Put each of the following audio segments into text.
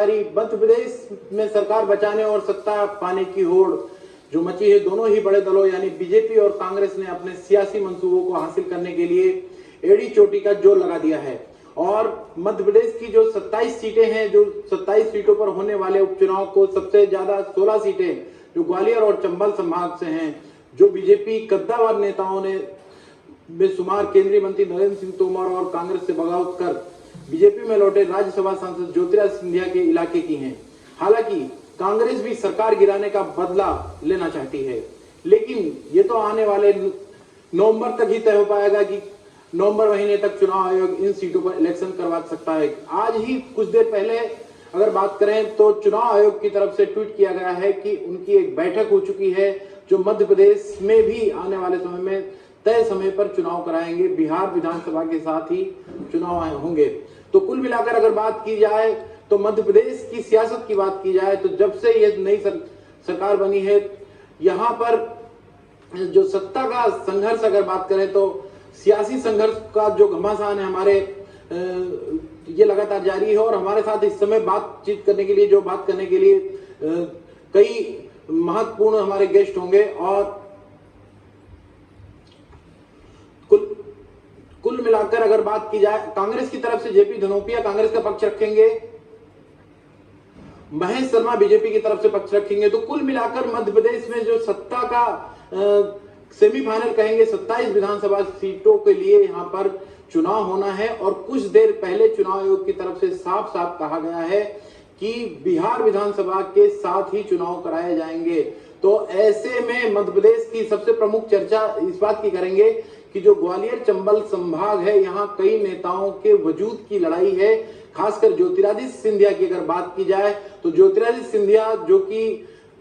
तिवारी, मध्य प्रदेश में सरकार बचाने और सत्ता पाने की होड़ जो मची है, दोनों ही बड़े दलों यानी बीजेपी और कांग्रेस ने अपने सियासी मंसूबों को हासिल करने के लिए एड़ी चोटी का जोर लगा दिया है। और मध्य प्रदेश की जो 27 सीटें हैं, जो 27 सीटों पर होने वाले उपचुनाव को सबसे ज्यादा 16 सीटें जो ग्वालियर और चंबल संभाग से हैं, जो बीजेपी कद्दावर नेताओं ने बेशुमार केंद्रीय मंत्री नरेंद्र सिंह तोमर और कांग्रेस से बगावत कर बीजेपी में लौटे राज्यसभा सांसद ज्योतिरादित्य सिंधिया के इलाके की हैं। हालांकि कांग्रेस भी सरकार गिराने का बदला लेना चाहती है, लेकिन ये तो आने वाले नवंबर तक ही तय हो पाएगा कि नवंबर महीने तक चुनाव आयोग इन सीटों पर इलेक्शन करवा सकता है। आज ही कुछ देर पहले अगर बात करें तो चुनाव आयोग की तरफ से ट्वीट किया गया है कि उनकी एक बैठक हो चुकी है, जो मध्य प्रदेश में भी आने वाले समय में तय समय पर चुनाव कराएंगे। बिहार विधानसभा के साथ ही चुनाव होंगे। तो कुल मिलाकर अगर बात की जाए तो मध्य प्रदेश की सियासत की बात की जाए तो जब से ये नई सरकार बनी है, यहाँ पर जो सत्ता का संघर्ष अगर बात करें तो सियासी संघर्ष का जो घमासान है हमारे ये लगातार जारी है। और हमारे साथ इस समय बातचीत करने के लिए बात करने के लिए कई महत्वपूर्ण हमारे गेस्ट होंगे। और कुल मिलाकर अगर बात की जाए, कांग्रेस की तरफ से जेपी धनोपिया कांग्रेस का पक्ष रखेंगे, महेश शर्मा बीजेपी की तरफ से पक्ष रखेंगे। तो कुल मिलाकर मध्य प्रदेश में जो सत्ता का सेमीफाइनल कहेंगे 27 विधानसभा सीटों के लिए यहाँ पर चुनाव होना है। और कुछ देर पहले चुनाव आयोग की तरफ से साफ साफ कहा गया है कि बिहार विधानसभा के साथ ही चुनाव कराए जाएंगे। तो ऐसे में मध्य प्रदेश की सबसे प्रमुख चर्चा इस बात की करेंगे कि जो ग्वालियर चंबल संभाग है, यहाँ कई नेताओं के वजूद की लड़ाई है। खासकर ज्योतिरादित्य सिंधिया की अगर बात की जाए तो ज्योतिरादित्य सिंधिया जो कि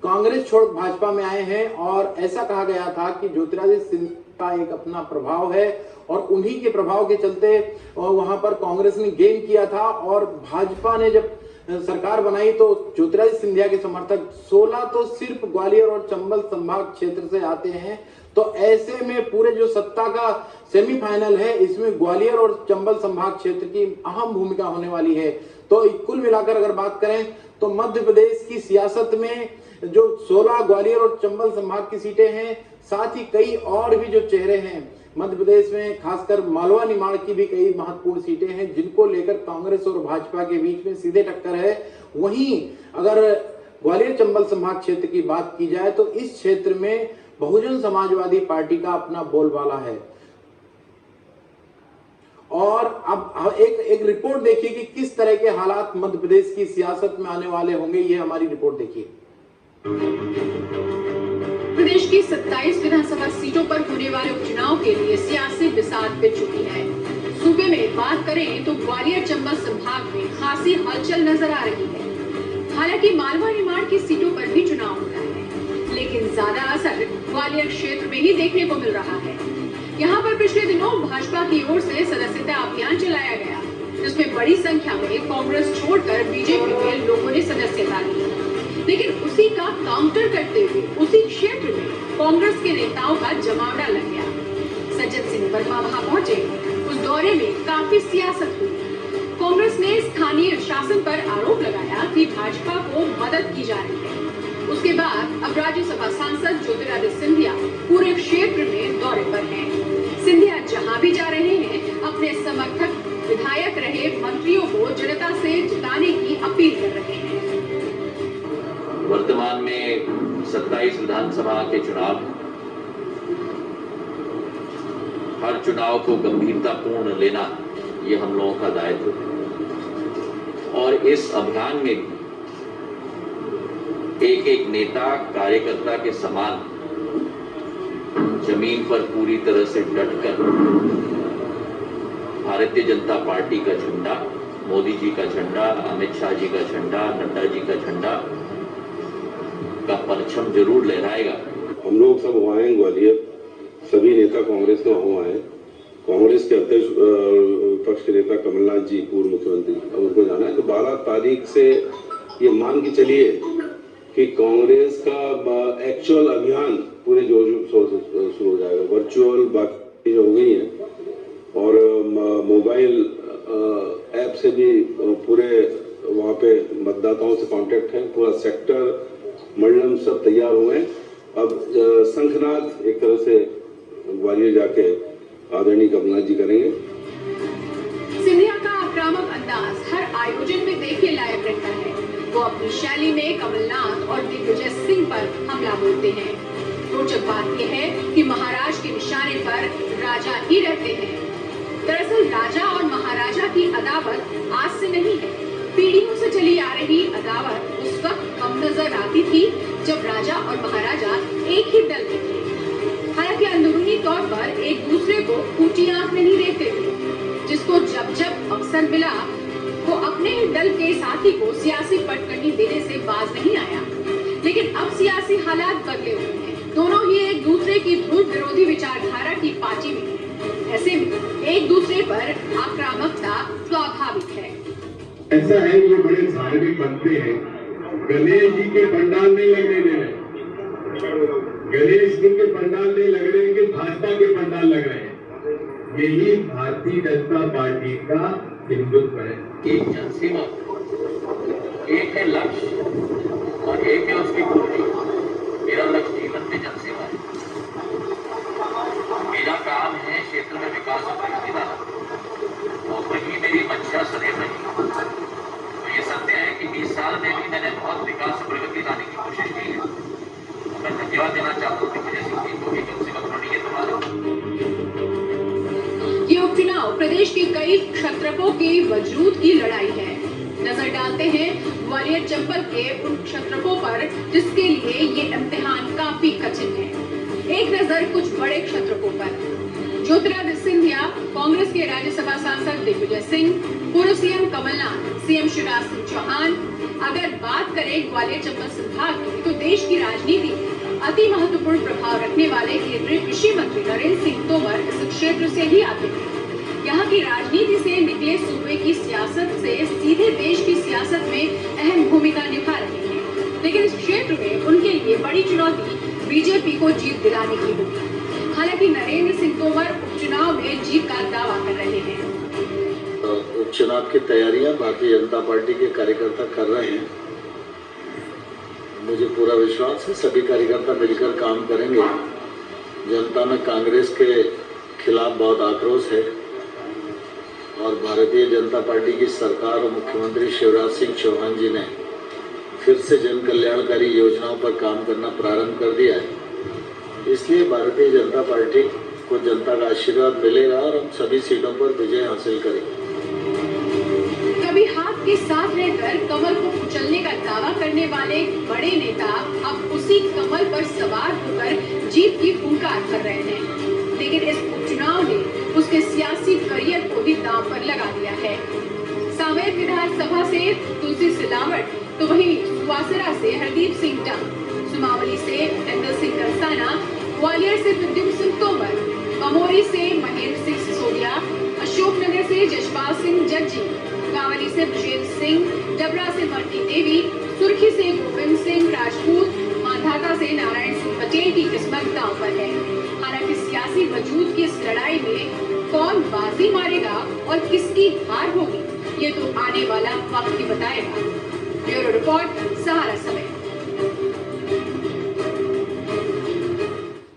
कांग्रेस छोड़ भाजपा में आए हैं, और ऐसा कहा गया था कि ज्योतिरादित्य सिंधिया का एक अपना प्रभाव है और उन्हीं के प्रभाव के चलते वहां पर कांग्रेस ने गेन किया था। और भाजपा ने जब सरकार बनाई तो ज्योतिरादित्य सिंधिया के समर्थक 16 तो सिर्फ ग्वालियर और चंबल संभाग क्षेत्र से आते हैं। तो ऐसे में पूरे जो सत्ता का सेमीफाइनल है, इसमें ग्वालियर और चंबल संभाग क्षेत्र की अहम भूमिका होने वाली है। तो कुल मिलाकर अगर बात करें तो मध्य प्रदेश की सियासत में जो 16 ग्वालियर और चंबल संभाग की सीटें हैं, साथ ही कई और भी जो चेहरे हैं मध्य प्रदेश में, खासकर मालवा निमाड़ की भी कई महत्वपूर्ण सीटें हैं जिनको लेकर कांग्रेस और भाजपा के बीच में सीधे टक्कर है। वहीं अगर ग्वालियर चंबल संभाग क्षेत्र की बात की जाए तो इस क्षेत्र में बहुजन समाजवादी पार्टी का अपना बोलबाला है। और अब एक रिपोर्ट देखिए कि किस तरह के हालात मध्य प्रदेश की सियासत में आने वाले होंगे। ये हमारी रिपोर्ट देखिए। प्रदेश की 27 विधानसभा सीटों पर होने वाले उपचुनाव के लिए सियासी बिसात बिछ चुकी है। सूबे में बात करें तो ग्वालियर चंबल संभाग में खासी हलचल नजर आ रही है। हालांकि मालवा निमाड़ की सीटों पर भी चुनाव हो रहा है, लेकिन ज्यादा असर ग्वालियर क्षेत्र में ही देखने को मिल रहा है। यहाँ पर पिछले दिनों भाजपा की ओर से सदस्यता अभियान चलाया गया, जिसमें बड़ी संख्या में कांग्रेस छोड़कर बीजेपी में लोगों ने सदस्यता ली। लेकिन उसी का काउंटर करते हुए उसी क्षेत्र में कांग्रेस के नेताओं का जमावड़ा लग गया। सज्जन सिंह वर्मा वहां पहुंचे। उस दौरे में काफी सियासत हुई। कांग्रेस ने स्थानीय शासन पर आरोप लगाया कि भाजपा को मदद की जा रही है। उसके बाद अब राज्यसभा सांसद ज्योतिरादित्य सिंधिया पूरे क्षेत्र में दौरे पर हैं। सिंधिया जहां भी जा रहे हैं, अपने समर्थक विधायक रहे मंत्रियों को जनता से जिताने की अपील कर रहे हैं। वर्तमान में 27 विधानसभा के चुनाव, हर चुनाव को गंभीरतापूर्ण लेना ये हम लोगों का दायित्व है। और इस अभियान में एक एक नेता कार्यकर्ता के समान जमीन पर पूरी तरह से डटकर भारतीय जनता पार्टी का झंडा, मोदी जी का झंडा, अमित शाह जी का झंडा, नड्डा जी का झंडा का परचम जरूर लहराएगा। हम लोग सब वहाँ हैं, ग्वालियर सभी नेता कांग्रेस के वहाँ हैं। कांग्रेस के अध्यक्ष पक्ष के नेता कमलनाथ जी, पूर्व मुख्यमंत्री, अब उनको जाना है। तो 12 तारीख से ये मान के चलिए कि कांग्रेस का एक्चुअल अभियान पूरे जोर शोर से शुरू हो जाएगा। वर्चुअल बाकी हो गई है और मोबाइल ऐप से भी पूरे वहाँ पे मतदाताओं से कांटेक्ट है, पूरा सेक्टर मंडलम सब तैयार हुए हैं। अब शंखनाद एक तरह से ग्वालियर जाके आदरणीय कमलनाथ जी करेंगे। सिंधिया का आक्रामक अंदाज हर आयोजन में देखने लायक रहता है। वो अपनी शैली में कमलनाथ और दिग्विजय सिंह पर हमला बोलते हैं। रोचक बात यह है कि महाराज के निशाने पर राजा ही रहते हैं। दरअसल राजा और महाराजा की अदावत आज से नहीं है, पीढ़ियों से चली आ रही अदावत उस वक्त कम नजर आती थी जब राजा और महाराजा एक ही दल में थे। हालांकि अंदरूनी तौर पर एक दूसरे को ऊंची आंख नहीं देखते थे। जिसको जब जब अवसर मिला वो अपने दल के साथी को सियासी पटकनी देने से बाज नहीं आया। लेकिन अब सियासी हालात बदले हुए हैं। दोनों ही एक दूसरे की ध्रुव विरोधी विचारधारा की पार्टी में हैं। ऐसे में एक दूसरे पर आक्रामकता स्वाभाविक है। ऐसा है ये बड़े धार्मिक बनते हैं, गणेश जी के पंडाल नहीं लगने दे रहे, गणेश जी के पंडाल नहीं लग रहे हैं कि भाजपा के पंडाल लग रहे हैं। यही भारतीय जनता पार्टी का हिंदुत्व है। एक जनसेवा, एक है लक्ष्य और एक है उसकी पूर्ति। मेरा लक्ष्य जीवन में जनसेवा है। मेरा काम है क्षेत्र में विकास और प्रगति लाना और वही मेरी मंशा सदैव रही। तो ये सत्य है कि 20 साल में भी मैंने बहुत विकास और प्रगति लाने की कोशिश की है। मैं धन्यवाद देना चाहता हूँ दिग्विजय सिंह जी को, जनसेवा उन्होंने ये तुम्हारा। ये उपचुनाव प्रदेश के कई क्षत्रपों के वजूद की लड़ाई है। नजर डालते हैं ग्वालियर चंबल के उन क्षत्रपों पर जिसके लिए ये इम्तिहान काफी कठिन है। एक नजर कुछ बड़े क्षत्रपों पर। ज्योतिरादित्य सिंधिया, कांग्रेस के राज्यसभा सांसद दिग्विजय सिंह, पूर्व सीएम कमलनाथ, सीएम शिवराज सिंह चौहान। अगर बात करें ग्वालियर चंबल संभाग की तो देश की राजनीति में अति महत्वपूर्ण प्रभाव रखने वाले केंद्रीय कृषि मंत्री नरेंद्र सिंह तोमर इस क्षेत्र से ही आते हैं। यहाँ की राजनीति से निकले सूबे की सियासत से सीधे देश की सियासत में अहम भूमिका निभा रहे हैं। लेकिन इस क्षेत्र में उनके लिए बड़ी चुनौती बीजेपी को जीत दिलाने की होगी। हालांकि नरेंद्र सिंह तोमर उपचुनाव में जीत का दावा कर रहे हैं। उपचुनाव की तैयारियां भारतीय जनता पार्टी के कार्यकर्ता कर रहे हैं। मुझे पूरा विश्वास है सभी कार्यकर्ता मिलकर काम करेंगे। जनता में कांग्रेस के खिलाफ बहुत आक्रोश है और भारतीय जनता पार्टी की सरकार और मुख्यमंत्री शिवराज सिंह चौहान जी ने फिर से जन कल्याणकारी योजनाओं पर काम करना प्रारंभ कर दिया है। इसलिए भारतीय जनता पार्टी को जनता का आशीर्वाद मिलेगा और हम सभी सीटों पर विजय हासिल करेंगे। कभी हाथ के साथ रहकर कमल को कुचलने का दावा करने वाले बड़े नेता अब उसी कमल पर सवार होकर जीत की फुंकार भर रहे हैं। लेकिन इस उपचुनाव ने उसके सियासी करियर को भी दांव पर लगा दिया है। सांवेर विधानसभा से तुलसी सिलावट तो वहीं सुवासरा से हरदीप सिंह डंग, सुमावली से इंदर सिंह करसाना, ग्वालियर से प्रद्युम्न सिंह तोमर, पमोरी से महेंद्र सिंह सिसोदिया, अशोकनगर से जशपाल सिंह जज्जी, कांवली से ब्रजेंद्र सिंह, डबरा से मरती देवी, सुर्खी से गोविंद सिंह राजपूत, मांधाता से नारायण सिंह पटेल की किस्मत दांव पर है। हालांकि सियासी वजूद की इस लड़ाई में कौन बाजी मारेगा और किसकी हार होगी ये तो आने वाला वक्त ही बताएगा। ब्यूरो रिपोर्ट, सहारा समय।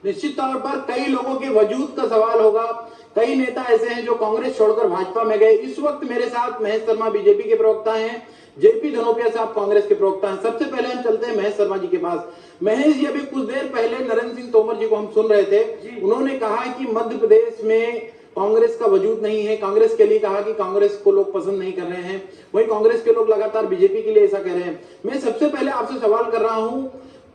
निश्चित तौर पर कई लोगों के वजूद का सवाल होगा। कई नेता ऐसे हैं जो कांग्रेस छोड़कर भाजपा में गए। इस वक्त मेरे साथ महेश शर्मा बीजेपी के प्रवक्ता हैं, जेपी धनोपिया साहब कांग्रेस के प्रवक्ता हैं। सबसे पहले हम चलते हैं महेश शर्मा जी के पास। महेश जी, अभी कुछ देर पहले नरेंद्र सिंह तोमर जी को हम सुन रहे थे, उन्होंने कहा कि मध्य प्रदेश में कांग्रेस का वजूद नहीं है। कांग्रेस के लिए कहा कि कांग्रेस को लोग पसंद नहीं कर रहे हैं। वहीं कांग्रेस के लोग लगातार बीजेपी के लिए ऐसा कह रहे हैं। मैं सबसे पहले आपसे सवाल कर रहा हूं,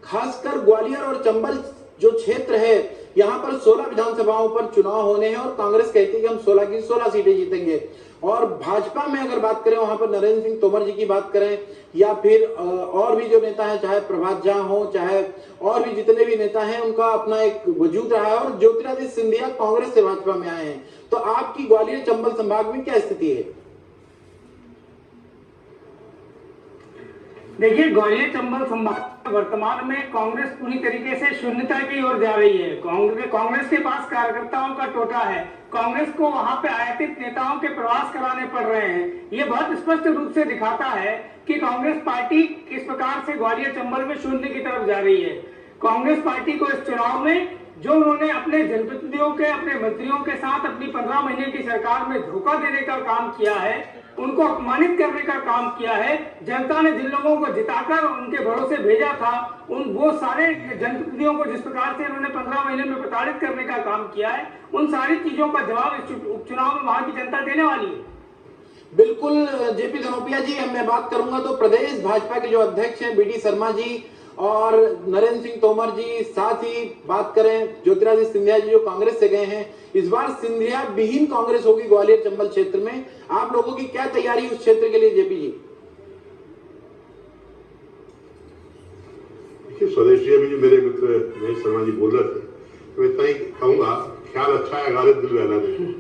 खासकर ग्वालियर और चंबल जो क्षेत्र है, यहाँ पर 16 विधानसभाओं पर चुनाव होने हैं और कांग्रेस कहती है कि हम 16 की 16 सीटें जीतेंगे। और भाजपा में अगर बात करें, वहां पर नरेंद्र सिंह तोमर जी की बात करें या फिर और भी जो नेता हैं, चाहे प्रभात झा हो, चाहे और भी जितने भी नेता हैं, उनका अपना एक वजूद रहा है। और ज्योतिरादित्य सिंधिया कांग्रेस से भाजपा में आए हैं। तो आपकी ग्वालियर चंबल संभाग में क्या स्थिति है? देखिए, ग्वालियर चंबल संभाग वर्तमान में कांग्रेस पूरी तरीके से शून्यता की ओर जा रही है। कांग्रेस के पास कार्यकर्ताओं का टोटा है। कांग्रेस को वहां पे आयातित नेताओं के प्रवास कराने पड़ रहे हैं। ये बहुत स्पष्ट रूप से दिखाता है कि कांग्रेस पार्टी किस प्रकार से ग्वालियर चंबल में शून्य की तरफ जा रही है। कांग्रेस पार्टी को इस चुनाव में जो उन्होंने अपने जनप्रतिनिधियों के, अपने मंत्रियों के साथ अपनी 15 महीने की सरकार में धोखा देने का काम किया है, उनको अपमानित करने का काम किया है। जनता ने जिन लोगों को जिताकर उनके भरोसे भेजा था, वो सारे जनप्रतिनिधियों को जिस प्रकार से उन्होंने 15 महीने में प्रताड़ित करने का काम किया है, उन सारी चीजों का जवाब इस उपचुनाव में वहां की जनता देने वाली है। बिल्कुल जेपी धनोपिया जी, मैं बात करूंगा तो प्रदेश भाजपा के जो अध्यक्ष हैं बीडी शर्मा जी और नरेंद्र सिंह तोमर जी, साथ ही बात करें ज्योतिरादित्य सिंधिया जी जो कांग्रेस से गए हैं, इस बार सिंधिया विहीन कांग्रेस होगी ग्वालियर चंबल क्षेत्र में। आप लोगों की क्या तैयारी उस क्षेत्र के लिए जेपी जी? देखिए, स्वदेशी अभी जो मेरे मित्र महेश शर्मा जी बोल रहे थे, तो मैं इतना ही कहूंगा, ख्याल अच्छा है गालिब दिल रहना नहीं।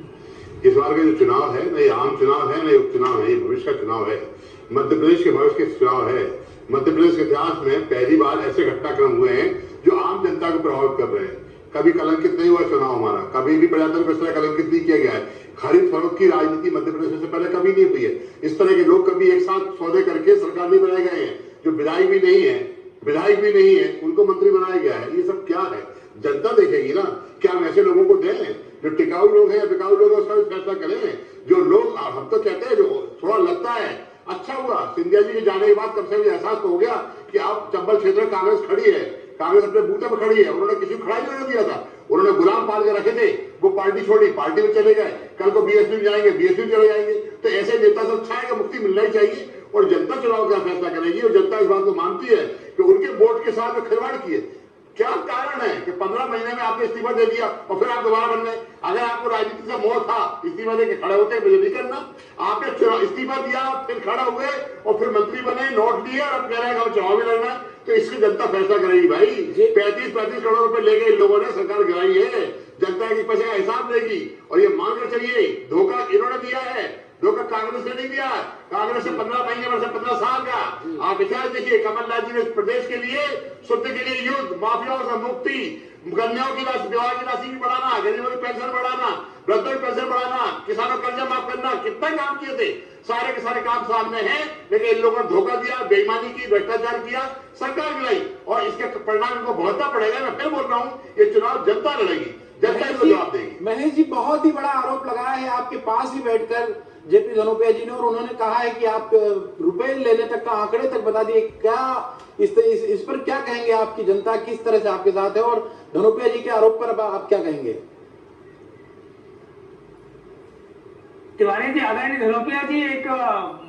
इस बार का जो चुनाव है न ये आम चुनाव है, न ये उपचुनाव है, ये भविष्य का चुनाव है। मध्य प्रदेश के भविष्य के चुनाव है। मध्य प्रदेश के इतिहास में पहली बार ऐसे घटनाक्रम हुए हैं जो आम जनता को प्रभावित कर रहे हैं। कभी कलंकित नहीं हुआ चुनाव हमारा, कभी भी प्रजातंत्र को इस तरह कलंकित नहीं किया गया है। खरीद फरोख्त की राजनीति मध्य प्रदेश से पहले कभी नहीं हुई है। इस तरह के लोग कभी एक साथ सौदे करके सरकार नहीं बनाए गए हैं। जो विधायक भी नहीं है उनको मंत्री बनाया गया है। ये सब क्या है, जनता देखेगी ना। क्या हम ऐसे लोगों को दें जो टिकाऊ लोग हैं या बिकाऊ लोग हैं, उसका भी फैसला करें। जो लोग, हम तो कहते हैं जो थोड़ा लगता है, अच्छा हुआ सिंधिया जी के जाने के बाद कम से कम एहसास तो हो गया कि अब चंबल क्षेत्र में कांग्रेस खड़ी है, कांग्रेस अपने बूते में खड़ी है। उन्होंने किसी को खड़ा ही नहीं दिया था, उन्होंने गुलाम पाल के रखे थे, वो पार्टी छोड़ी, पार्टी में चले गए, कल को बीएसपी में जाएंगे, बीएसपी में चले जाएंगे। तो ऐसे नेता से अच्छा है कि मुक्ति मिलना ही चाहिए और जनता चुनाव का फैसला करेगी। और जनता इस बात को मानती है कि उनके वोट के साथ में खिलवाड़ किए। क्या कारण है कि 15 महीने में आपने इस्तीफा दे दिया और फिर आप दोबारा बन गए? अगर आपको राजनीति से मोह था, इस्तीफा देके खड़े होते, मुझे नहीं करना। आपने इस्तीफा दिया, फिर खड़ा हुए और फिर मंत्री बने, नोट लिए और अब कह रहे हैं चुनाव भी लड़ना है। तो इसकी जनता फैसला करेगी भाई। 35 करोड़ रुपए लेके इन लोगों ने सरकार गिराई है, जनता के पैसे का हिसाब देगी। और ये मान कर चलिए, धोखा इन्होंने दिया है, धोखा कांग्रेस ने नहीं दिया। कांग्रेस से 15 महीने में से 15 साल का आप इतिहास देखिए। कमलनाथ जी ने प्रदेश के लिए, शुद्ध के लिए युद्ध, माफियाओं से मुक्ति, कन्याओं की राशि, विवाह की राशि भी बढ़ाना, गरीबों की पेंशन बढ़ाना, वृद्धों की पेंशन बढ़ाना, किसानों का कर्जा माफ करना, कितना काम किए थे। सारे के सारे काम सामने हैं, लेकिन इन लोगों ने धोखा दिया, बेईमानी की, भ्रष्टाचार किया, सरकार गिराई और इसके परिणाम इनको भुगतना पड़ेगा। मैं फिर बोल रहा हूँ, ये चुनाव जनता लड़ेगी, जनता इसको जवाब देगी। महेश जी, बहुत ही बड़ा आरोप लगाया है आपके पास ही बैठकर जेपी धनोपिया जी ने, और उन्होंने कहा है कि आप रुपए लेने तक का आंकड़े तक बता दिए। क्या इस पर क्या कहेंगे? आपकी जनता किस तरह से आपके साथ है और धनोपिया जी के आरोप पर आप क्या कहेंगे? तिवारी जी, आदरणीय धनोपिया जी एक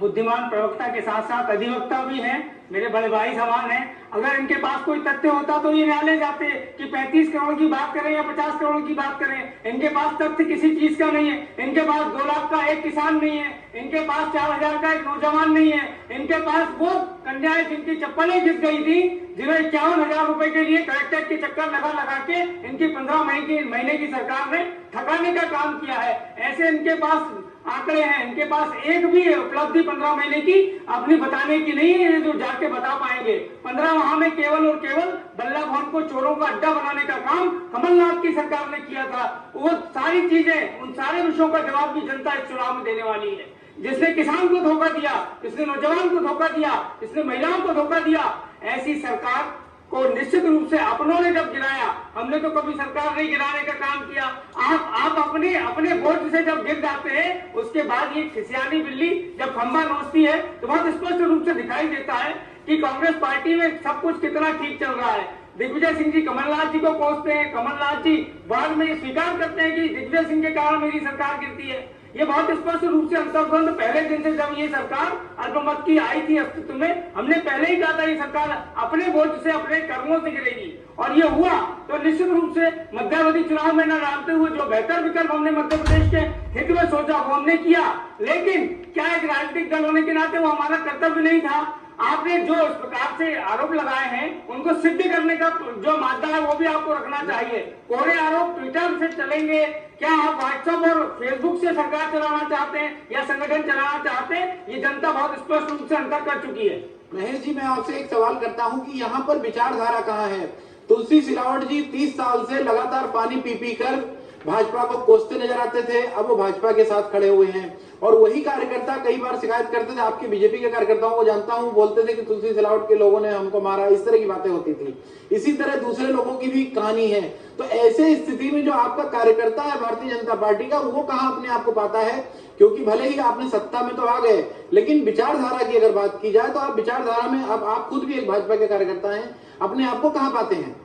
बुद्धिमान प्रवक्ता के साथ साथ अधिवक्ता भी हैं, मेरे बड़े भाई समान हैं। अगर इनके पास कोई तथ्य होता तो ये न्यायालय जाते कि 35 करोड़ की बात करें या 50 करोड़ की बात करें। इनके पास तथ्य किसी चीज का नहीं है। इनके पास 2 लाख का एक किसान नहीं है, इनके पास 4000 का एक नौजवान नहीं है, इनके पास वो कन्याएं जिनकी चप्पलें घिस गई थी, जिन्हें 51,000 रुपए के लिए कलेक्टर के चक्कर लगा के इनकी 15 महीने की सरकार ने ठगाने का काम किया है। ऐसे इनके पास आंकड़े हैं, इनके पास एक भी उपलब्धि 15 महीने की अपनी बताने की नहीं है जो जाके बता पाएंगे। 15 माह में केवल और केवल बल्लभ भवन को चोरों का अड्डा बनाने का काम कमलनाथ की सरकार ने किया था। वो सारी चीजें, उन सारे विषयों का जवाब भी जनता इस चुनाव में देने वाली है। जिसने किसान को धोखा दिया, जिसने नौजवान को धोखा दिया, जिसने महिलाओं को धोखा दिया, ऐसी सरकार को निश्चित रूप से अपनों ने जब गिराया, हमने तो कभी सरकार नहीं गिराने का काम किया। आप अपने वोट से जब गिर जाते हैं, उसके बाद ये खिसियानी बिल्ली जब खंबा नोचती है तो बहुत स्पष्ट रूप से दिखाई देता है कि कांग्रेस पार्टी में सब कुछ कितना ठीक चल रहा है। दिग्विजय सिंह जी कमलनाथ जी को कोसते हैं, कमलनाथ जी बाद में स्वीकार करते हैं कि दिग्विजय सिंह के कारण मेरी सरकार गिरती है। ये बहुत स्पष्ट रूप से अंतर्द्वंद पहले दिन से जब ये सरकार अल्पमत की आई थी अस्तित्व में, हमने पहले ही कहा था ये सरकार अपने वोट से, अपने कर्मों से गिरेगी और ये हुआ। तो निश्चित रूप से मध्यावधि चुनाव में न डालते हुए जो बेहतर विकल्प हमने मध्य प्रदेश के हित में सोचा वो हमने किया। लेकिन क्या एक राजनीतिक दल होने के नाते वो हमारा कर्तव्य नहीं था? आपने जो इस प्रकार से आरोप लगाए हैं उनको सिद्ध करने का जो मादा है वो भी आपको रखना चाहिए। कोरे आरोप ट्विटर से चलेंगे क्या? आप व्हाट्सएप और फेसबुक से सरकार चलाना चाहते हैं या संगठन चलाना चाहते हैं? ये जनता बहुत स्पष्ट रूप से अंतर कर चुकी है। महेश जी, मैं आपसे एक सवाल करता हूं कि यहाँ पर विचारधारा कहाँ है? तुलसी सिलावट जी 30 साल से लगातार पानी पी पी कर भाजपा को कोसते नजर आते थे, अब वो भाजपा के साथ खड़े हुए हैं। और वही कार्यकर्ता कई बार शिकायत करते थे, आपके बीजेपी के कार्यकर्ताओं को जानता हूं, बोलते थे कि तुलसी सिलावट के लोगों ने हमको मारा, इस तरह की बातें होती थी। इसी तरह दूसरे लोगों की भी कहानी है। तो ऐसे स्थिति में जो आपका कार्यकर्ता है भारतीय जनता पार्टी का, वो कहाँ अपने आप को पाता है? क्योंकि भले ही आपने सत्ता में तो आ गए, लेकिन विचारधारा की अगर बात की जाए तो आप विचारधारा में, अब आप खुद भी एक भाजपा के कार्यकर्ता हैं, अपने आप को कहाँ पाते हैं?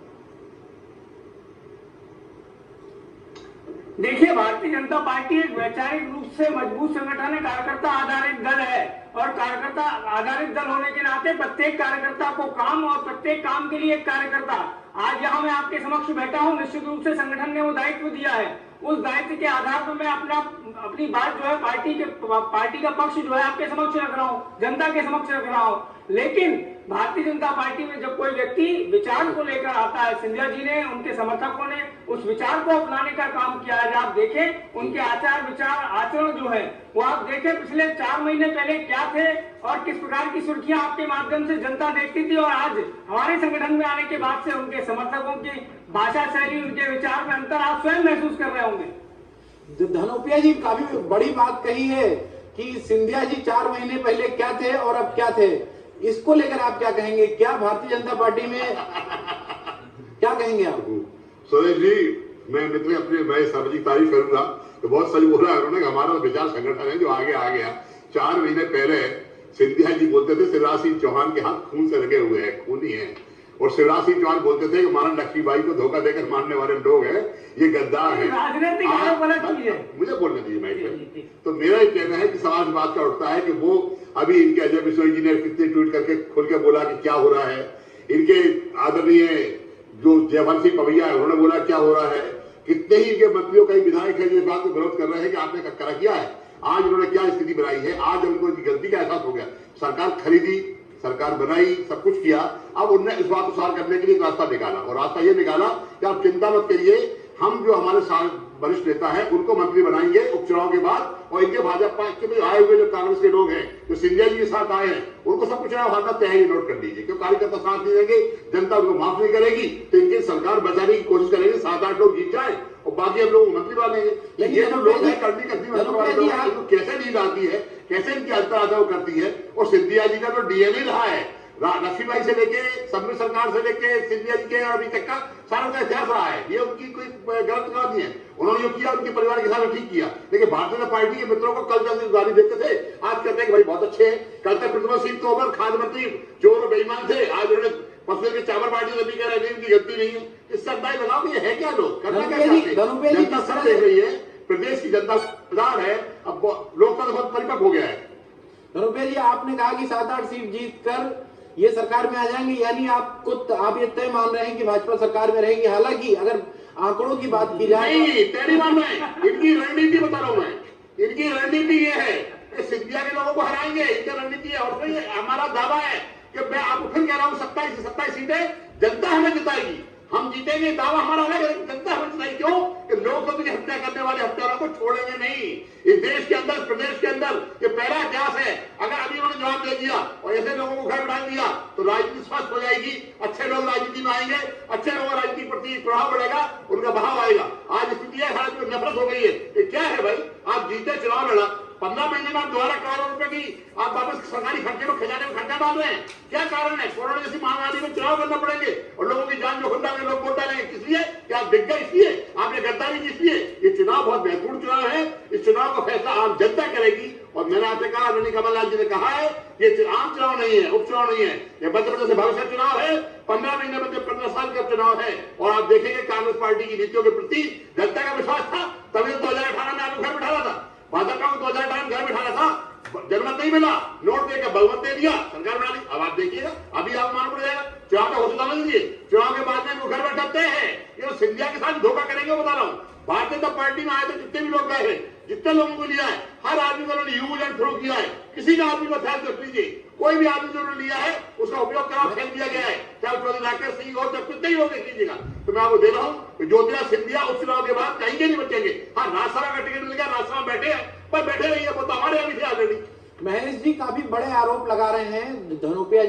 देखिए, भारतीय जनता पार्टी एक वैचारिक रूप से मजबूत संगठन है, कार्यकर्ता आधारित दल है। और कार्यकर्ता आधारित दल होने के नाते प्रत्येक कार्यकर्ता को काम और प्रत्येक काम के लिए एक कार्यकर्ता। आज यहाँ मैं आपके समक्ष बैठा हूँ, निश्चित रूप से संगठन ने वो दायित्व दिया है। उस दायित्व के आधार पर मैं अपनी बात जो है पार्टी का पक्ष जो है आपके समक्ष रख रहा हूँ, जनता के समक्ष रख रहा हूँ। लेकिन भारतीय जनता पार्टी में जब कोई व्यक्ति विचार को लेकर आता है, सिंधिया जी ने, उनके समर्थकों ने उस विचार को अपनाने का काम किया है। आप देखें उनके आचार विचार आचरण जो है वो आप देखें पिछले 4 महीने पहले क्या थे और किस प्रकार की सुर्खियां आपके माध्यम से जनता देखती थी, और आज हमारे संगठन में आने के बाद से उनके समर्थकों की भाषा शैली, उनके विचार में अंतर आप स्वयं महसूस कर रहे होंगे। धनोपिया जी, काफी बड़ी बात कही है कि सिंधिया जी 4 महीने पहले क्या थे और अब क्या थे। इसको लेकर आप क्या कहेंगे? क्या भारतीय जनता पार्टी में क्या कहेंगे आप? सुरेश जी, मैं सार्वजनिक तारीफ करूंगा तो बहुत सही बोला है उन्होंने। हमारा विचार संगठन है जो आगे आ गया। 4 महीने पहले सिंधिया जी बोलते थे शिवराज सिंह चौहान के हाथ खून से लगे हुए हैं, खूनी है। और शिवराज सिंह चौहान बोलते थे कि महाराज लक्ष्मीबाई को धोखा देकर मारने वाले लोग हैं, ये गद्दार है। मुझे बोलने दीजिए माइक में। तो मेरा ये कहना है कि समाज बात का उठता है कि वो अभी इनके अजय बिश्नोई जी ने कितने ट्वीट करके खुल के बोला कि क्या हो रहा है। इनके आदरणीय जो जयवंत सिंह पवैया है उन्होंने बोला क्या हो रहा है। कितने ही इनके मंत्रियों कई विधायक है जो इस बात को विरोध कर रहे हैं कि आपने करा किया है। आज उन्होंने क्या स्थिति बनाई है, आज उनको गलती का एहसास हो गया। सरकार खरीदी, सरकार बनाई, सब कुछ किया। अब उन्होंने इस बात को सार करने के लिए एक रास्ता निकाला, और रास्ता ये निकाला कि आप चिंता मत करिए, हम जो हमारे वरिष्ठ नेता है उनको मंत्री बनाएंगे उपचुनाव के बाद। और इनके भाजपा के आए हुए जो कांग्रेस के लोग हैं जो सिंधिया जी के साथ आए हैं उनको सब कुछ हारना तय है, नोट कर लीजिए। क्यों कार्यकर्ता साथ नहीं देंगे, जनता उनको माफ नहीं करेगी, तो इनकी सरकार बचाने की कोशिश करेगी। 7-8 लोग जीत जाए और बाकी हम लोग मंत्री बनेंगे। ये जो लोग हैं करनी कैसे नींद आती है, कैसे इनकी अंतराधा करती है। और सिंधिया जी का तो डीएनए रहा है, लक्ष्मीबाई से लेके सम्मिलित सरकार से लेके सिंधिया जी के अभी तक का सारा का इतिहास रहा है। ये उनकी कोई गलत बात नहीं है, उन्होंने जो किया उनके परिवार के साथ ठीक किया। लेकिन भारतीय जनता पार्टी के मित्रों को कल जब गाली देखते थे, आज कहते हैं कि भाई बहुत अच्छे हैं। कल तक प्रद्युमन सिंह तोमर खाद्य मंत्री चोर बेईमान थे, आज उन्होंने पसंद के चावल पार्टी से भी कह रहे हैं उनकी गलती नहीं है। इससे अंदाज लगाओ कि है क्या लोग करना क्या चाहते हैं। जनता सब देख रही है, प्रदेश की जनता प्रधान है, अब लोकतंत्र बहुत परिपक्व हो गया है। धनुपे जी, आपने कहा कि 7-8 सीट जीत कर ये सरकार में आ जाएंगे, यानी आप ये तय मान रहे हैं कि भाजपा सरकार में रहेगी। हालांकि अगर आंकड़ों की बात की जाए, नहीं तेरी मान रहे हैं, इनकी रणनीति बता रहा हूं मैं। इनकी रणनीति ये है कि सिंधिया के लोगों को हराएंगे, इनकी रणनीति है। और फिर हमारा दावा है कि मैं आपको फिर कह रहा हूं 27 सीटें जनता हमें जिताएगी, हम जीतेंगे। दावा हमारा अलग है, जनता हमें जिताएगी। क्यों कि लोकतंत्र की हत्या करने वाले हत्यारों को छोड़ेंगे नहीं। इस देश के अंदर, प्रदेश के अंदर ये पहला इतिहास है। अगर अभी उन्होंने जवाब दे दिया और ऐसे लोगों को घर बिठा दिया तो राजनीति स्वस्थ हो जाएगी, अच्छे लोग राजनीति में आएंगे, अच्छे लोगों का राजनीति प्रति प्रभाव बढ़ेगा, उनका बहाव आएगा। आज स्थिति है, भारत में नफरत हो गई है। ये क्या है भाई, आप जीते, चुनाव लड़ा, 15 महीने में आप 12 करोड़ रुपए की आप वापस सरकारी खर्चे में खजाने में खर्चा डाल रहे हैं। क्या कारण है? कोरोना जैसी महामारी में चुनाव करना पड़ेंगे और लोगों की जान जोखिम डाल के लोग वोट डालेंगे। किस लिए? क्या आप दिख गए इसलिए? आपने गद्दारी की इसलिए? ये चुनाव बहुत महत्वपूर्ण चुनाव है, इस चुनाव का फैसला आम जनता करेगी। और मैंने आपसे कहा, आदरणीय कमलनाथ जी ने कहा है, ये आम चुनाव नहीं है, उपचुनाव नहीं है, ये मध्य प्रदेश से भविष्य चुनाव है। 15 महीने में 15 साल का चुनाव है। और आप देखेंगे कांग्रेस पार्टी की नीतियों के प्रति जनता का विश्वास था, तभी 2018 में आपको घर बिठाना था। भाजपा को 2018 में घर बिठाना था, जनमत नहीं मिला, नोट देकर बहुमत दे दिया, सरकार बना ली। अब आप देखिएगा, अभी आप मालूम पड़ जाएगा। चुनाव का घोषणा समझ लीजिए, चुनाव के बाद में वो घर बैठाते हैं। ये सिंधिया के साथ धोखा करेंगे, बता रहा हूँ। भारतीय जनता पार्टी में आए तो जितने भी लोग गए हैं, जितने लोगों को लिया है, हर आदमी को उन्होंने यूज एंड थ्रो किया है। किसी का आदमी को ध्यान रख लीजिए, कोई भी आदमी जो लिया है उसका उपयोग करा फेंक दिया गया है, चाहे चौधरी राकेश सिंह हो, चाहे कितने ही लोग देख लीजिएगा। तो मैं आपको दे रहा हूँ ज्योतिरादित्य सिंधिया उपचुनाव के बाद कहीं के नहीं बचेंगे। हाँ, राज्यसभा का टिकट मिल गया, राज्यसभा में बैठे हैं, पर बैठे नहीं है, वो तो हमारे यहाँ भी थे ऑलरेडी। महेश जी काफी बड़े आरोप लगा रहे हैं धनोपिया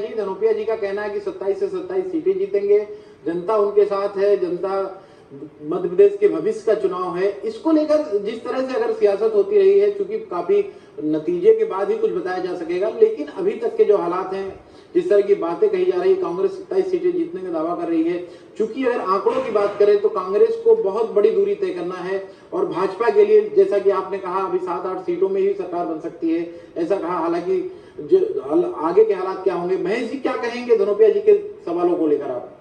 जी का कहना है कि 27 से 27 सीटें जीतेंगे, जनता उनके साथ है, जनता मध्य प्रदेश के भविष्य का चुनाव है। इसको लेकर जिस तरह से अगर सियासत होती रही है, चूंकि काफी नतीजे के बाद ही कुछ बताया जा सकेगा, लेकिन अभी तक के जो हालात हैं, जिस तरह की बातें कही जा रही है, कांग्रेस 27 सीटें जीतने का दावा कर रही है। चूंकि अगर आंकड़ों की बात करें तो कांग्रेस को बहुत बड़ी दूरी तय करना है और भाजपा के लिए, जैसा कि आपने कहा, अभी 7-8 सीटों में ही सरकार बन सकती है, ऐसा कहा। हालांकि जो आगे के हालात क्या होंगे, महेश जी क्या कहेंगे धनोपिया जी के सवालों को लेकर आप?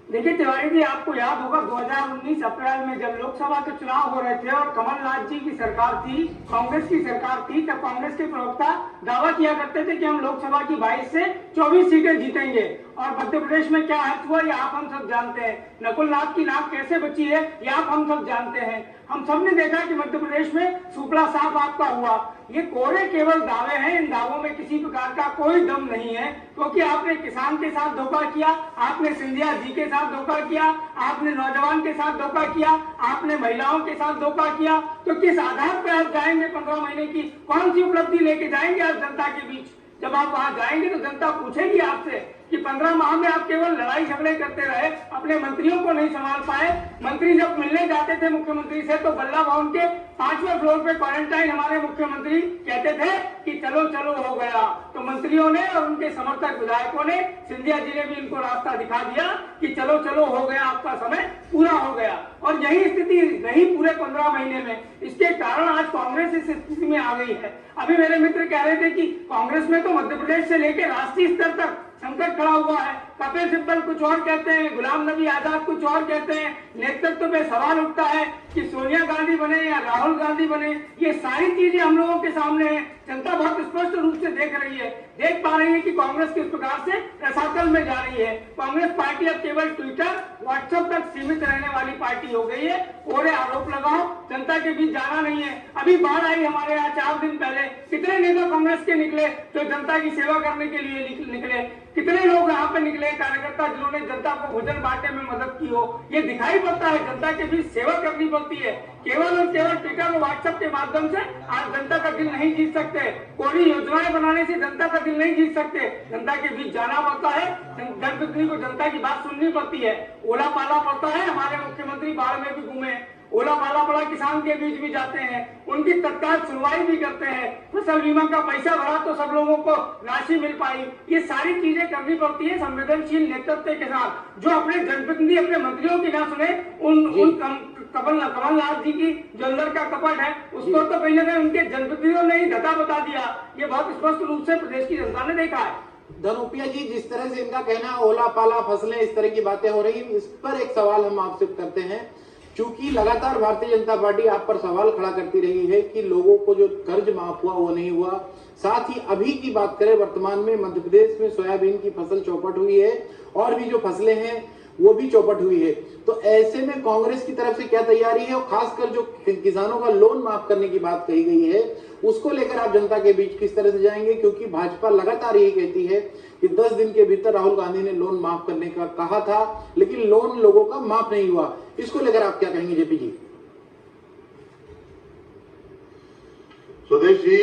देखिए तिवारी जी, आपको याद होगा 2019 अप्रैल में जब लोकसभा के चुनाव हो रहे थे और कमलनाथ जी की सरकार थी, कांग्रेस की सरकार थी, तब कांग्रेस के प्रवक्ता दावा किया करते थे कि हम लोकसभा की 22 से 24 सीटें जीतेंगे। और मध्य प्रदेश में क्या हर्ष हुआ ये आप हम सब जानते हैं। नकुल नाथ की नाक कैसे बची है ये आप हम सब जानते हैं। हम सब ने देखा कि मध्य प्रदेश में सुपड़ा साफ आपका हुआ। ये कोरे केवल दावे हैं, इन दावों में किसी प्रकार का कोई दम नहीं है, क्योंकि आपने किसान के साथ धोखा किया, आपने सिंधिया जी के साथ धोखा किया, आपने नौजवान के साथ धोखा किया, आपने महिलाओं के साथ धोखा किया। तो किस आधार पर आप जाएंगे 15 महीने की कौन सी उपलब्धि लेके जाएंगे आप जनता के बीच? जब आप वहां जाएंगे तो जनता पूछेगी आपसे कि 15 माह में आप केवल लड़ाई झगड़े करते रहे, अपने मंत्रियों को नहीं संभाल पाए। मंत्री जब मिलने जाते थे मुख्यमंत्री से तो बल्ला भवन के 5वें फ्लोर पे क्वारंटाइन हमारे मुख्यमंत्री कहते थे कि चलो चलो हो गया। तो मंत्रियों ने और उनके समर्थक विधायकों ने, सिंधिया जी ने भी इनको रास्ता दिखा दिया कि चलो चलो हो गया, आपका समय पूरा हो गया। और यही स्थिति रही पूरे 15 महीने में। इसके कारण आज कांग्रेस इस स्थिति में आ गई है। अभी मेरे मित्र कह रहे थे कि कांग्रेस में तो मध्य प्रदेश से लेकर राष्ट्रीय स्तर तक संकट खड़ा हुआ है। कपिल सिब्बल कुछ और कहते हैं, गुलाम नबी आजाद कुछ और कहते हैं। नेतृत्व पे सवाल उठता है कि सोनिया गांधी बने या राहुल गांधी बने। ये सारी चीजें हम लोगों के सामने है। जनता बहुत स्पष्ट रूप से देख रही है, देख पा रही है कि कांग्रेस किस प्रकार से रसातल में जा रही है। कांग्रेस पार्टी अब केवल ट्विटर, व्हाट्सएप तक सीमित रहने वाली पार्टी हो गई है। कोरे आरोप लगाओ, जनता के बीच जाना नहीं है। अभी बाढ़ आई हमारे यहाँ 4 दिन पहले, कितने नेता कांग्रेस के निकले जो जनता की सेवा करने के लिए निकले? कितने लोग यहाँ पे निकले कार्यकर्ता जिन्होंने जनता को भोजन बांटने में मदद की हो? ये दिखाई पड़ता है, जनता के बीच सेवा करनी पड़ती है। केवल और केवल ट्विटर और व्हाट्सएप के माध्यम से आज जनता का दिल नहीं जीत सकते। कोई योजनाएं बनाने से जनता का दिल नहीं जीत सकते। जनता के बीच जाना पड़ता है, जनप्रतिनिधि को जनता की बात सुननी पड़ती है। ओला पाला पड़ता है। हमारे मुख्यमंत्री बाढ़ में भी घूमे, ओला पाला पड़ा, किसान के बीच भी जाते हैं, उनकी तत्काल सुनवाई भी करते हैं। फसल बीमा का पैसा भरा तो सब लोगों को राशि मिल पाई। ये सारी चीजें करनी पड़ती है संवेदनशील नेतृत्व के साथ, जो अपने जनप्रतिनिधि अपने मंत्रियों की ना सुने। कमलनाथ जी की जो अंदर का कपट है उसको तो कहीं ना कहीं उनके जनप्रतिनिधियों ने ही धता बता दिया। ये बहुत स्पष्ट रूप से प्रदेश की जनता ने देखा है। धनोपिया जी, जिस तरह से इनका कहना है ओला पाला फसलें, इस तरह की बातें हो रही, इस पर एक सवाल हम आपसे करते हैं। चूंकि लगातार भारतीय जनता पार्टी आप पर सवाल खड़ा करती रही है कि लोगों को जो कर्ज माफ हुआ वो नहीं हुआ, साथ ही अभी की बात करें वर्तमान में मध्य प्रदेश में सोयाबीन की फसल चौपट हुई है और भी जो फसलें हैं वो भी चौपट हुई है। तो ऐसे में कांग्रेस की तरफ से क्या तैयारी है और खासकर जो किसानों का लोन माफ करने की बात कही गई है उसको लेकर आप जनता के बीच किस तरह से जाएंगे? क्योंकि भाजपा लगातार यही कहती है कि 10 दिन के भीतर राहुल गांधी ने लोन माफ करने का कहा था, लेकिन लोन लोगों का माफ नहीं हुआ। इसको लेकर आप क्या कहेंगे जेपी जी? स्वदेश जी,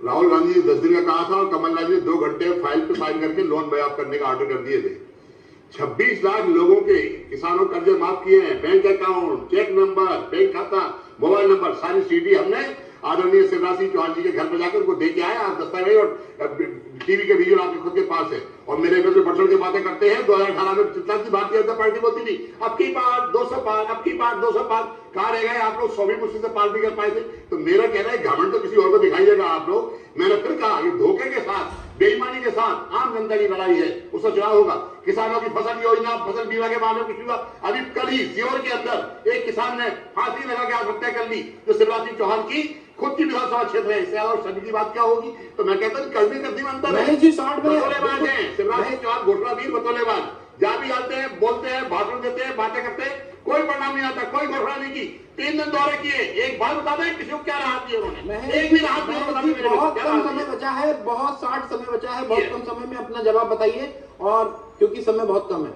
राहुल गांधी ने 10 दिन का कहा था और कमलनाथ जी ने 2 घंटे फाइल पे साइन करके लोन माफ करने का ऑर्डर कर दिए थे। 26 लाख लोगों के किसानों कर्जे माफ किए हैं। Bank account, cheque number, bank खाता, मोबाइल नंबर, सारी सीडी हमने आदरणीय शिवराज सिंह चौहान जी के घर में जाकर उनको दे के आए। आप दस्तावेज और टीवी के वीडियो आपके खुद के पास है। और मेरे घर में बढ़ के बातें करते हैं। 2018 में चिंता की भारतीय जनता पार्टी बोलती थी अब की बार 200 पार, अब की बार 200 पार। कहाँ रह गए आप लोग? 100 भी मुश्किल से पार भी कर पाए थे। तो मेरा कहना है घमंड तो किसी और को दिखाइएगा आप लोग। मैंने फिर कहा ये धोखे के साथ, बेईमानी के साथ आम जनता की लड़ाई है, उसका चुनाव होगा। किसानों की फसल योजना, फसल बीमा के मामले में कुछ हुआ? अभी कल ही सीहोर के अंदर एक किसान ने फांसी लगा के आत्महत्या कर ली, जो शिवराज सिंह चौहान की खुद की विधानसभा क्षेत्र है। इससे और सभी की बात क्या होगी? तो मैं कहता हूँ करने करने में अंतर है। बतौलेबाज हैं शिवराज सिंह चौहान, घोषणावीर बतौलेबाज, जहां भी आते हैं, बोलते हैं, भाषण देते हैं, बातें करते हैं, कोई परिणाम नहीं आता, कोई घोषणा नहीं की। 3 दिन दौरे किए, एक बार बता दें किसी को क्या राहत दी उन्होंने? एक भी राहत नहीं बता दें। बहुत कम समय बचा है, बहुत शार्ट समय बचा है, बहुत कम समय में अपना जवाब बताइए, और क्योंकि समय बहुत कम है।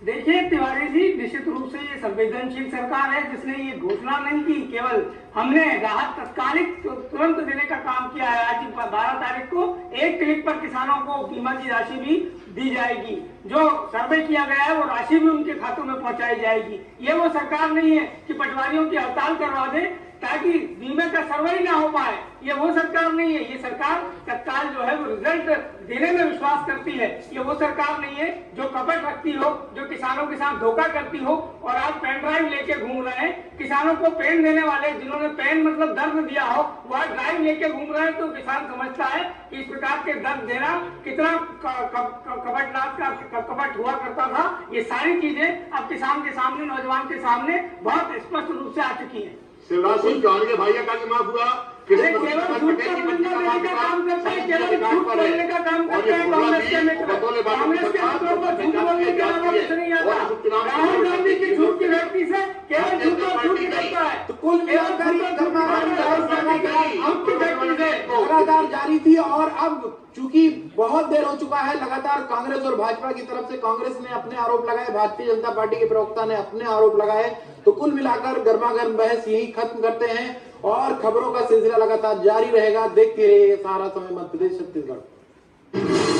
देखिए तिवारी जी, निश्चित रूप से ये संवेदनशील सरकार है जिसने ये घोषणा नहीं की, केवल हमने राहत तत्कालिक तुरंत देने का काम किया है। आज 12 तारीख को एक क्लिक पर किसानों को बीमा की राशि भी दी जाएगी, जो सर्वे किया गया है वो राशि भी उनके खातों में पहुंचाई जाएगी। ये वो सरकार नहीं है कि पटवारियों की हड़ताल करवा दे ताकि बीमे का सर्वे ही ना हो पाए, ये वो सरकार नहीं है। ये सरकार तत्काल जो है वो रिजल्ट देने में विश्वास करती है। ये वो सरकार नहीं है जो कपट रखती हो, जो किसानों के साथ धोखा करती हो। और आज पेन ड्राइव लेके घूम रहे हैं, किसानों को पेन देने वाले, जिन्होंने पेन मतलब दर्द दिया हो, वह ड्राइव लेके घूम रहे हैं, तो किसान समझता है कि इस प्रकार के दर्द देना कितना कपट हुआ करता था। ये सारी चीजें अब किसान के सामने, नौजवान के सामने बहुत स्पष्ट रूप से आ चुकी है। शिवराज सिंह चौहान के भाइयों का माफ हुआ, केवल झूठ का बोलने का काम करता है, केवल झूठ बोलने का काम करता है कांग्रेस के मित्र। कांग्रेस के मित्रों को झूठ बोलने के अलावा कुछ नहीं आता। राहुल गांधी की झूठ की व्यक्ति से केवल झूठ और झूठ करता है। तो कुल मिलाकर लगातार जारी थी, और अब चूंकि बहुत देर हो चुका है, लगातार कांग्रेस और भाजपा की तरफ से, कांग्रेस ने अपने आरोप लगाए, भारतीय जनता पार्टी के प्रवक्ता ने अपने आरोप लगाए, तो कुल मिलाकर गर्मागर्म बहस यही खत्म करते हैं, और खबरों का सिलसिला लगातार जारी रहेगा। देखते रहिए सहारा समय मध्य प्रदेश छत्तीसगढ़।